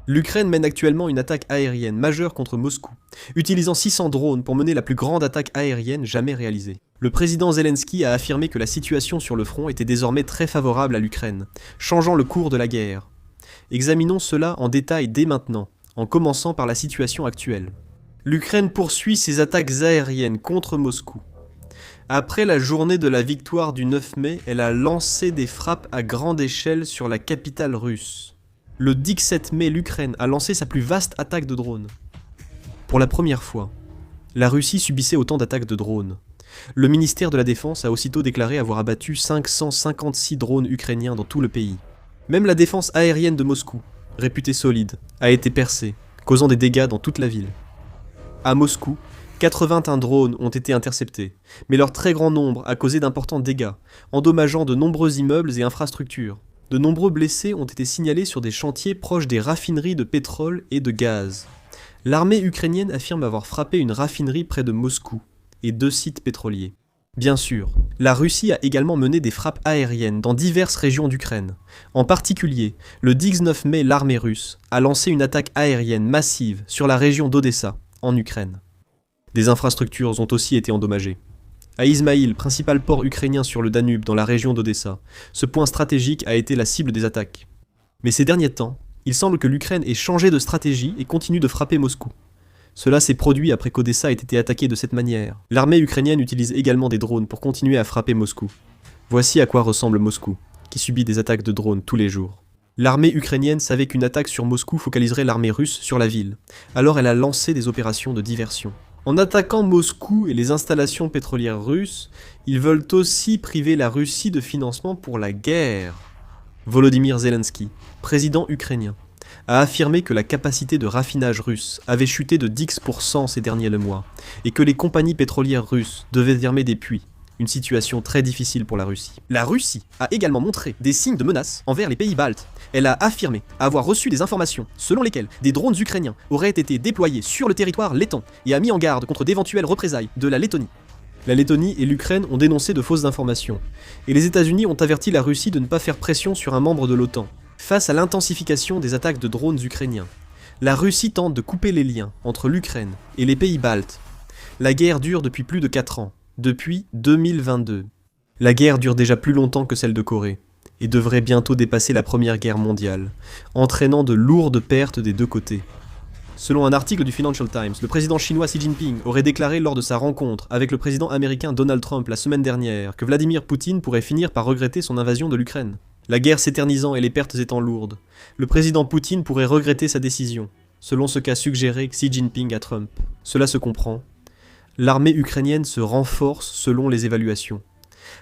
L'Ukraine mène actuellement une attaque aérienne majeure contre Moscou, utilisant 600 drones pour mener la plus grande attaque aérienne jamais réalisée. Le président Zelensky a affirmé que la situation sur le front était désormais très favorable à l'Ukraine, changeant le cours de la guerre. Examinons cela en détail dès maintenant, en commençant par la situation actuelle. L'Ukraine poursuit ses attaques aériennes contre Moscou. Après la journée de la victoire du 9 mai, elle a lancé des frappes à grande échelle sur la capitale russe. Le 17 mai, l'Ukraine a lancé sa plus vaste attaque de drones. Pour la première fois, la Russie subissait autant d'attaques de drones. Le ministère de la Défense a aussitôt déclaré avoir abattu 556 drones ukrainiens dans tout le pays. Même la défense aérienne de Moscou, réputée solide, a été percée, causant des dégâts dans toute la ville. À Moscou, 81 drones ont été interceptés, mais leur très grand nombre a causé d'importants dégâts, endommageant de nombreux immeubles et infrastructures. De nombreux blessés ont été signalés sur des chantiers proches des raffineries de pétrole et de gaz. L'armée ukrainienne affirme avoir frappé une raffinerie près de Moscou et 2 sites pétroliers. Bien sûr, la Russie a également mené des frappes aériennes dans diverses régions d'Ukraine. En particulier, le 19 mai, l'armée russe a lancé une attaque aérienne massive sur la région d'Odessa, en Ukraine. Des infrastructures ont aussi été endommagées. À Izmaïl, principal port ukrainien sur le Danube dans la région d'Odessa, ce point stratégique a été la cible des attaques. Mais ces derniers temps, il semble que l'Ukraine ait changé de stratégie et continue de frapper Moscou. Cela s'est produit après qu'Odessa ait été attaquée de cette manière. L'armée ukrainienne utilise également des drones pour continuer à frapper Moscou. Voici à quoi ressemble Moscou, qui subit des attaques de drones tous les jours. L'armée ukrainienne savait qu'une attaque sur Moscou focaliserait l'armée russe sur la ville, alors elle a lancé des opérations de diversion. En attaquant Moscou et les installations pétrolières russes, ils veulent aussi priver la Russie de financement pour la guerre. Volodymyr Zelensky, président ukrainien, a affirmé que la capacité de raffinage russe avait chuté de 10% ces derniers mois, et que les compagnies pétrolières russes devaient fermer des puits. Une situation très difficile pour la Russie. La Russie a également montré des signes de menace envers les pays baltes. Elle a affirmé avoir reçu des informations selon lesquelles des drones ukrainiens auraient été déployés sur le territoire letton et a mis en garde contre d'éventuelles représailles de la Lettonie. La Lettonie et l'Ukraine ont dénoncé de fausses informations, et les États-Unis ont averti la Russie de ne pas faire pression sur un membre de l'OTAN. Face à l'intensification des attaques de drones ukrainiens, la Russie tente de couper les liens entre l'Ukraine et les pays baltes. La guerre dure depuis plus de 4 ans. Depuis 2022. La guerre dure déjà plus longtemps que celle de Corée, et devrait bientôt dépasser la Première Guerre mondiale, entraînant de lourdes pertes des deux côtés. Selon un article du Financial Times, le président chinois Xi Jinping aurait déclaré lors de sa rencontre avec le président américain Donald Trump la semaine dernière que Vladimir Poutine pourrait finir par regretter son invasion de l'Ukraine. La guerre s'éternisant et les pertes étant lourdes, le président Poutine pourrait regretter sa décision, selon ce qu'a suggéré Xi Jinping à Trump. Cela se comprend. L'armée ukrainienne se renforce selon les évaluations.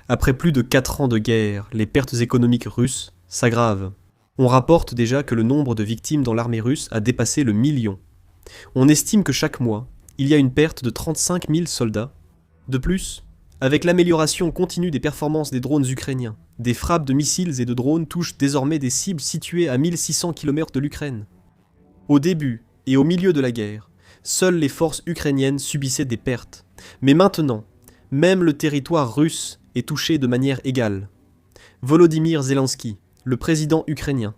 Après plus de 4 ans de guerre, les pertes économiques russes s'aggravent. On rapporte déjà que le nombre de victimes dans l'armée russe a dépassé le 1 million. On estime que chaque mois, il y a une perte de 35 000 soldats. De plus, avec l'amélioration continue des performances des drones ukrainiens, des frappes de missiles et de drones touchent désormais des cibles situées à 1600 km de l'Ukraine. Au début et au milieu de la guerre, seules les forces ukrainiennes subissaient des pertes. Mais maintenant, même le territoire russe est touché de manière égale. Volodymyr Zelensky, le président ukrainien,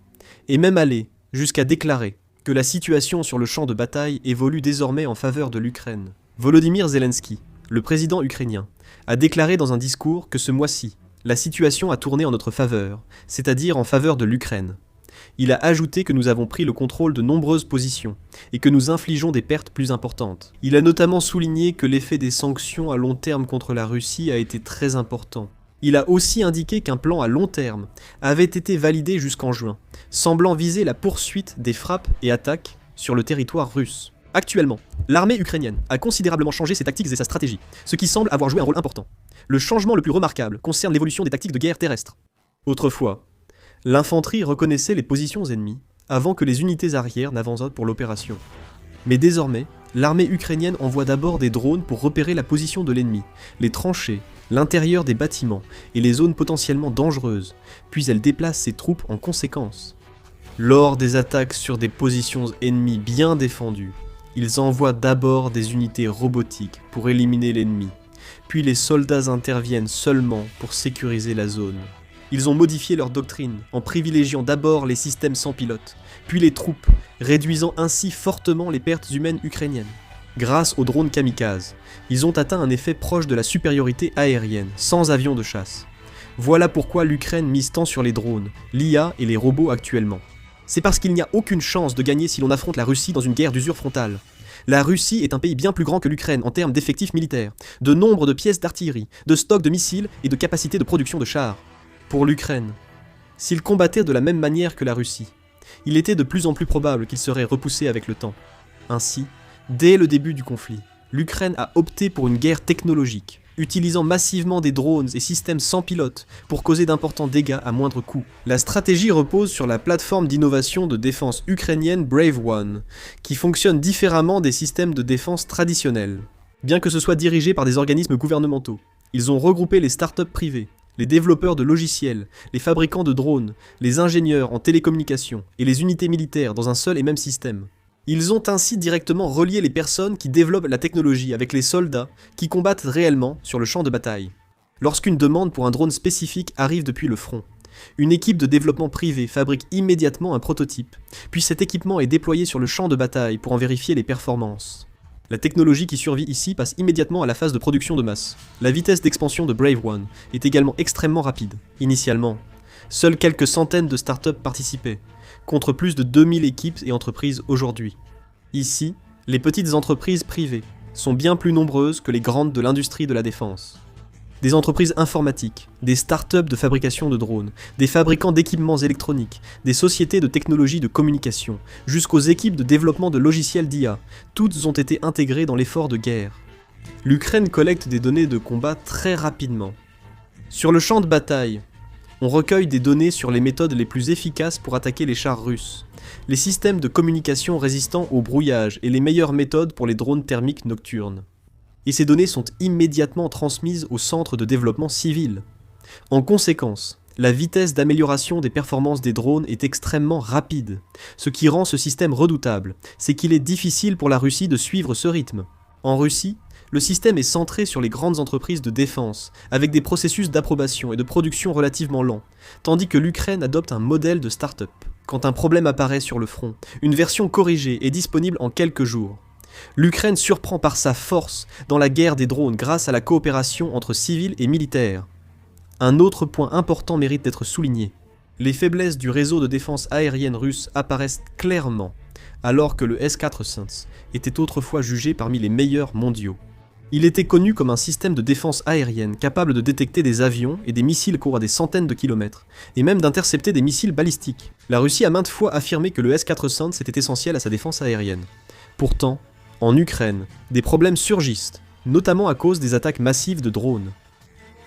est même allé jusqu'à déclarer que la situation sur le champ de bataille évolue désormais en faveur de l'Ukraine. Volodymyr Zelensky, le président ukrainien, a déclaré dans un discours que ce mois-ci, la situation a tourné en notre faveur, c'est-à-dire en faveur de l'Ukraine. Il a ajouté que nous avons pris le contrôle de nombreuses positions et que nous infligeons des pertes plus importantes. Il a notamment souligné que l'effet des sanctions à long terme contre la Russie a été très important. Il a aussi indiqué qu'un plan à long terme avait été validé jusqu'en juin, semblant viser la poursuite des frappes et attaques sur le territoire russe. Actuellement, l'armée ukrainienne a considérablement changé ses tactiques et sa stratégie, ce qui semble avoir joué un rôle important. Le changement le plus remarquable concerne l'évolution des tactiques de guerre terrestre. Autrefois, l'infanterie reconnaissait les positions ennemies avant que les unités arrières n'avancent pour l'opération. Mais désormais, l'armée ukrainienne envoie d'abord des drones pour repérer la position de l'ennemi, les tranchées, l'intérieur des bâtiments et les zones potentiellement dangereuses, puis elle déplace ses troupes en conséquence. Lors des attaques sur des positions ennemies bien défendues, ils envoient d'abord des unités robotiques pour éliminer l'ennemi, puis les soldats interviennent seulement pour sécuriser la zone. Ils ont modifié leur doctrine en privilégiant d'abord les systèmes sans pilote, puis les troupes, réduisant ainsi fortement les pertes humaines ukrainiennes. Grâce aux drones kamikazes, ils ont atteint un effet proche de la supériorité aérienne, sans avions de chasse. Voilà pourquoi l'Ukraine mise tant sur les drones, l'IA et les robots actuellement. C'est parce qu'il n'y a aucune chance de gagner si l'on affronte la Russie dans une guerre d'usure frontale. La Russie est un pays bien plus grand que l'Ukraine en termes d'effectifs militaires, de nombre de pièces d'artillerie, de stocks de missiles et de capacité de production de chars. Pour l'Ukraine, s'il combattait de la même manière que la Russie, il était de plus en plus probable qu'il serait repoussé avec le temps. Ainsi, dès le début du conflit, l'Ukraine a opté pour une guerre technologique, utilisant massivement des drones et systèmes sans pilote pour causer d'importants dégâts à moindre coût. La stratégie repose sur la plateforme d'innovation de défense ukrainienne Brave One, qui fonctionne différemment des systèmes de défense traditionnels. Bien que ce soit dirigé par des organismes gouvernementaux, ils ont regroupé les startups privées, les développeurs de logiciels, les fabricants de drones, les ingénieurs en télécommunications et les unités militaires dans un seul et même système. Ils ont ainsi directement relié les personnes qui développent la technologie avec les soldats qui combattent réellement sur le champ de bataille. Lorsqu'une demande pour un drone spécifique arrive depuis le front, une équipe de développement privé fabrique immédiatement un prototype, puis cet équipement est déployé sur le champ de bataille pour en vérifier les performances. La technologie qui survit ici passe immédiatement à la phase de production de masse. La vitesse d'expansion de Brave One est également extrêmement rapide. Initialement, seules quelques centaines de startups participaient, contre plus de 2000 équipes et entreprises aujourd'hui. Ici, les petites entreprises privées sont bien plus nombreuses que les grandes de l'industrie de la défense. Des entreprises informatiques, des startups de fabrication de drones, des fabricants d'équipements électroniques, des sociétés de technologie de communication, jusqu'aux équipes de développement de logiciels d'IA, toutes ont été intégrées dans l'effort de guerre. L'Ukraine collecte des données de combat très rapidement. Sur le champ de bataille, on recueille des données sur les méthodes les plus efficaces pour attaquer les chars russes, les systèmes de communication résistants au brouillage et les meilleures méthodes pour les drones thermiques nocturnes. Et ces données sont immédiatement transmises au centre de développement civil. En conséquence, la vitesse d'amélioration des performances des drones est extrêmement rapide. Ce qui rend ce système redoutable, c'est qu'il est difficile pour la Russie de suivre ce rythme. En Russie, le système est centré sur les grandes entreprises de défense, avec des processus d'approbation et de production relativement lents, tandis que l'Ukraine adopte un modèle de start-up. Quand un problème apparaît sur le front, une version corrigée est disponible en quelques jours. L'Ukraine surprend par sa force dans la guerre des drones grâce à la coopération entre civils et militaires. Un autre point important mérite d'être souligné. Les faiblesses du réseau de défense aérienne russe apparaissent clairement, alors que le S-400 était autrefois jugé parmi les meilleurs mondiaux. Il était connu comme un système de défense aérienne capable de détecter des avions et des missiles courant à des centaines de kilomètres, et même d'intercepter des missiles balistiques. La Russie a maintes fois affirmé que le S-400 était essentiel à sa défense aérienne. Pourtant, en Ukraine, des problèmes surgissent, notamment à cause des attaques massives de drones.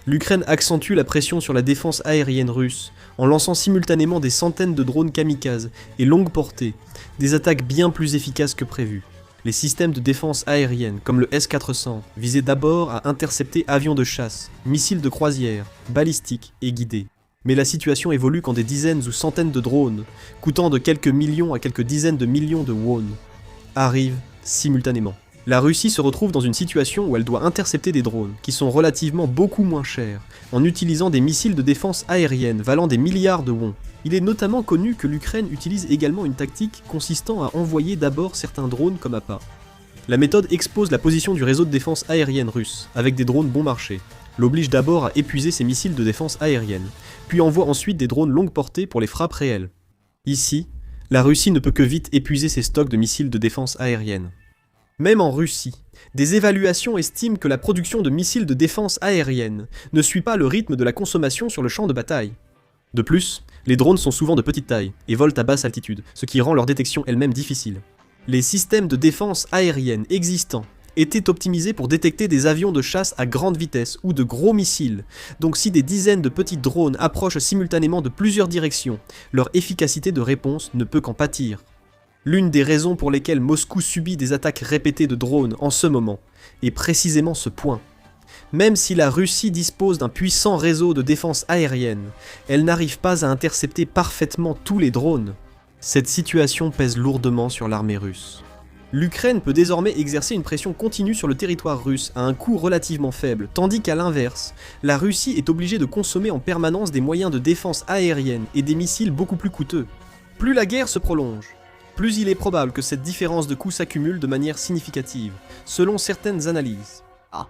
L'Ukraine accentue la pression sur la défense aérienne russe en lançant simultanément des centaines de drones kamikazes et longue portée, des attaques bien plus efficaces que prévu. Les systèmes de défense aérienne, comme le S-400, visaient d'abord à intercepter avions de chasse, missiles de croisière, balistiques et guidés. Mais la situation évolue quand des dizaines ou centaines de drones, coûtant de quelques millions à quelques dizaines de millions de won, arrivent simultanément. La Russie se retrouve dans une situation où elle doit intercepter des drones, qui sont relativement beaucoup moins chers, en utilisant des missiles de défense aérienne valant des milliards de won. Il est notamment connu que l'Ukraine utilise également une tactique consistant à envoyer d'abord certains drones comme appât. La méthode expose la position du réseau de défense aérienne russe, avec des drones bon marché, l'oblige d'abord à épuiser ses missiles de défense aérienne, puis envoie ensuite des drones longue portée pour les frappes réelles. Ici, la Russie ne peut que vite épuiser ses stocks de missiles de défense aérienne. Même en Russie, des évaluations estiment que la production de missiles de défense aérienne ne suit pas le rythme de la consommation sur le champ de bataille. De plus, les drones sont souvent de petite taille et volent à basse altitude, ce qui rend leur détection elle-même difficile. Les systèmes de défense aérienne existants étaient optimisés pour détecter des avions de chasse à grande vitesse ou de gros missiles, donc si des dizaines de petits drones approchent simultanément de plusieurs directions, leur efficacité de réponse ne peut qu'en pâtir. L'une des raisons pour lesquelles Moscou subit des attaques répétées de drones en ce moment est précisément ce point. Même si la Russie dispose d'un puissant réseau de défense aérienne, elle n'arrive pas à intercepter parfaitement tous les drones. Cette situation pèse lourdement sur l'armée russe. L'Ukraine peut désormais exercer une pression continue sur le territoire russe à un coût relativement faible, tandis qu'à l'inverse, la Russie est obligée de consommer en permanence des moyens de défense aérienne et des missiles beaucoup plus coûteux. Plus la guerre se prolonge, plus il est probable que cette différence de coût s'accumule de manière significative, selon certaines analyses. Ah.